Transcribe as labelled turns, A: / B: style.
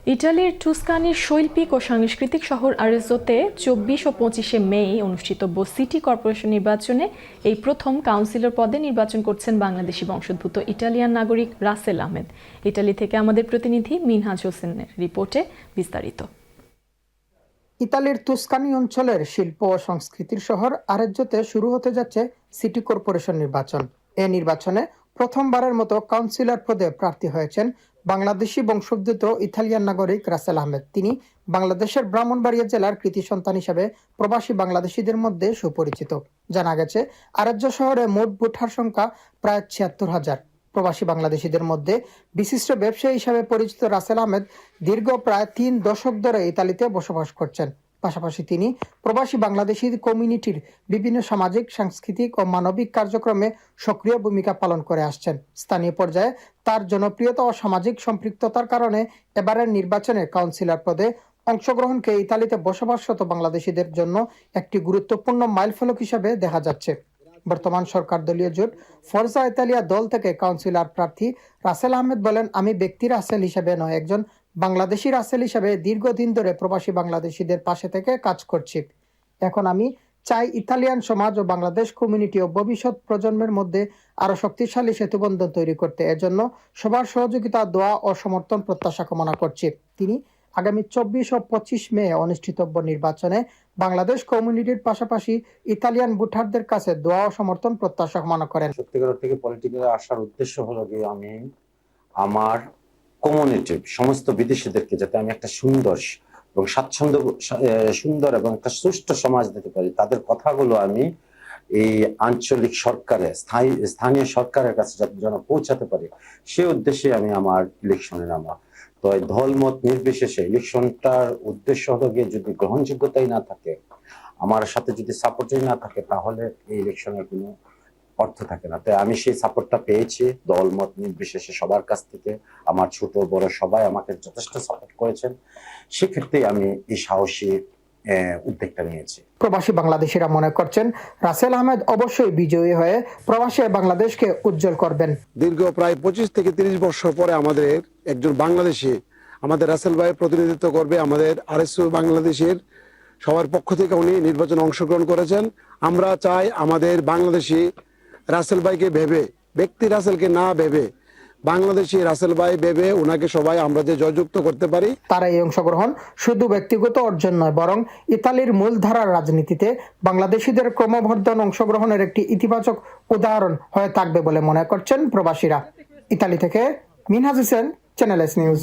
A: ইটালির টুস্কানির শৈল্পিক ও সাংস্কৃতিক শহর আরেজ্জোতে 24 ও 25 মে অনুষ্ঠিতব্য সিটি কর্পোরেশন নির্বাচনে এই প্রথম কাউন্সিলর পদে নির্বাচন করছেন বাংলাদেশি বংশোদ্ভূত ইটালিয়ান নাগরিক রাসেল আহমেদ। ইটালি থেকে আমাদের প্রতিনিধি মিনহাজ হোসেনের রিপোর্টে বিস্তারিত।
B: ইতালির তুস্কানি অঞ্চলের শিল্প ও সংস্কৃতির শহর আরেজ্জোতে শুরু হতে যাচ্ছে সিটি কর্পোরেশন নির্বাচন। এই নির্বাচনে প্রথমবারের মতো কাউন্সিলর পদে প্রার্থী হয়েছেন বাংলাদেশি বংশোদ্ভূত ইতালিয়ান নাগরিক রাসেল আহমেদ। তিনি বাংলাদেশের ব্রাহ্মণবাড়িয়া জেলার কৃতি সন্তান হিসেবে প্রবাসী বাংলাদেশিদের মধ্যে সুপরিচিত। জানা গেছে আরেজ্জো শহরে মোট ভোটার সংখ্যা প্রায় ৭৬,০০০। প্রবাসী বাংলাদেশিদের মধ্যে বিশিষ্ট ব্যবসায়ী হিসেবে পরিচিত রাসেল আহমেদ দীর্ঘ প্রায় ৩ দশক ধরে ইতালিতে বসবাস করছেন। পাশাপাশি তিনি প্রবাসী বাংলাদেশি কমিউনিটির বিভিন্ন সামাজিক, সাংস্কৃতিক ও মানবিক কার্যক্রমে সক্রিয় ভূমিকা পালন করে আসছেন। স্থানীয় পর্যায়ে তার জনপ্রিয়তা ও সামাজিক সম্পৃক্ততার কারণে এবারের নির্বাচনে কাউন্সিলর পদে অংশগ্রহণকে ইতালিতে বসবাসরত বাংলাদেশিদের জন্য একটি গুরুত্বপূর্ণ মাইলফলক হিসেবে দেখা যাচ্ছে। বর্তমান সরকার দলীয় জোট ফরজা ইতালিয়া দল থেকে কাউন্সিলর প্রার্থী রাসেল আহমেদ বলেন, আমি ব্যক্তি রাসেল হিসেবে নয়, একজন বাংলাদেশি রাসেল হিসেবে দীর্ঘদিন ধরে প্রবাসী বাংলাদেশিদের পাশে থেকে কাজ করছি। এখন আমি চাই ইতালিয়ান সমাজ ও বাংলাদেশ কমিউনিটি ও ভবিষ্যৎ প্রজন্মের মধ্যে আরো শক্তিশালী সেতুবন্ধন তৈরি করতে এজন্য সবার সহযোগিতা, দোয়া ও সমর্থন প্রত্যাশা কামনা করছি। তিনি আগামী 24 ও 25 মে অনুষ্ঠিতব্য নির্বাচনে বাংলাদেশ কমিউনিটির পাশাপাশি ইতালিয়ান ভোটারদের কাছে দোয়া ও সমর্থন প্রত্যাশা কামনা করেন।
C: সত্যিকার থেকে পলিটিক্যালে আসার উদ্দেশ্য হলো যে আমি আমার কমিউনিটির সমস্ত বিদেশিদেরকে যাতে আমি একটা সুন্দর এবং সুন্দর এবং একটা সুষ্ঠু সমাজ দিতে পারি, তাদের কথাগুলো আমি এই আঞ্চলিক সরকারের স্থানীয় সরকারের কাছে যেন পৌঁছাতে পারি, সে উদ্দেশ্যে আমি আমার ইলেকশনে নামা। তো এই দলমত নির্বিশেষে ইলেকশনটার উদ্দেশ্য হলো গিয়ে যদি গ্রহণযোগ্যতাই না থাকে, আমার সাথে যদি সাপোর্টই না থাকে, তাহলে এই ইলেকশনের কোনো অর্থ থাকে না। তাই আমি সেই সাপোর্টটা পেয়েছি দলমত নির্বিশেষে সবার কাছ থেকে। আমার ছোট বড় সবাই আমাকে যথেষ্ট সাপোর্ট করেছেন। সেক্ষেত্রে আমি এই সাহসী উদ্যোগটা নিয়েছি।
B: প্রবাসী বাংলাদেশিরা মনে করছেন রাসেল আহমেদ অবশ্যই বিজয়ী হয়ে প্রবাসী বাংলাদেশকে উজ্জ্বল করবেন।
D: দীর্ঘ প্রায় 25 থেকে 30 বছর পরে আমাদের একজন বাংলাদেশি আমাদের রাসেল ভাই প্রতিনিধিত্ব করবে। আমাদের আরএসইউ বাংলাদেশের সবার পক্ষ থেকে উনি নির্বাচনে অংশগ্রহণ করেছেন। আমরা চাই আমাদের বাংলাদেশি রাসেল ভাইকে ভেবে, ব্যক্তি রাসেলকে না ভেবে, বাংলাদেশি রাসেল ভাই ভেবে ওনাকে সবাই আমরা যে জয়যুক্ত করতে পারি।
B: তার এই অংশগ্রহণ শুধু ব্যক্তিগত অর্জন নয়, বরং ইতালির মূলধারার রাজনীতিতে বাংলাদেশিদের ক্রমবর্ধমান অংশগ্রহণের একটি ইতিবাচক উদাহরণ হয়ে থাকবে বলে মনে করছেন প্রবাসীরা। ইতালি থেকে Minhaj Hossain, channel S news.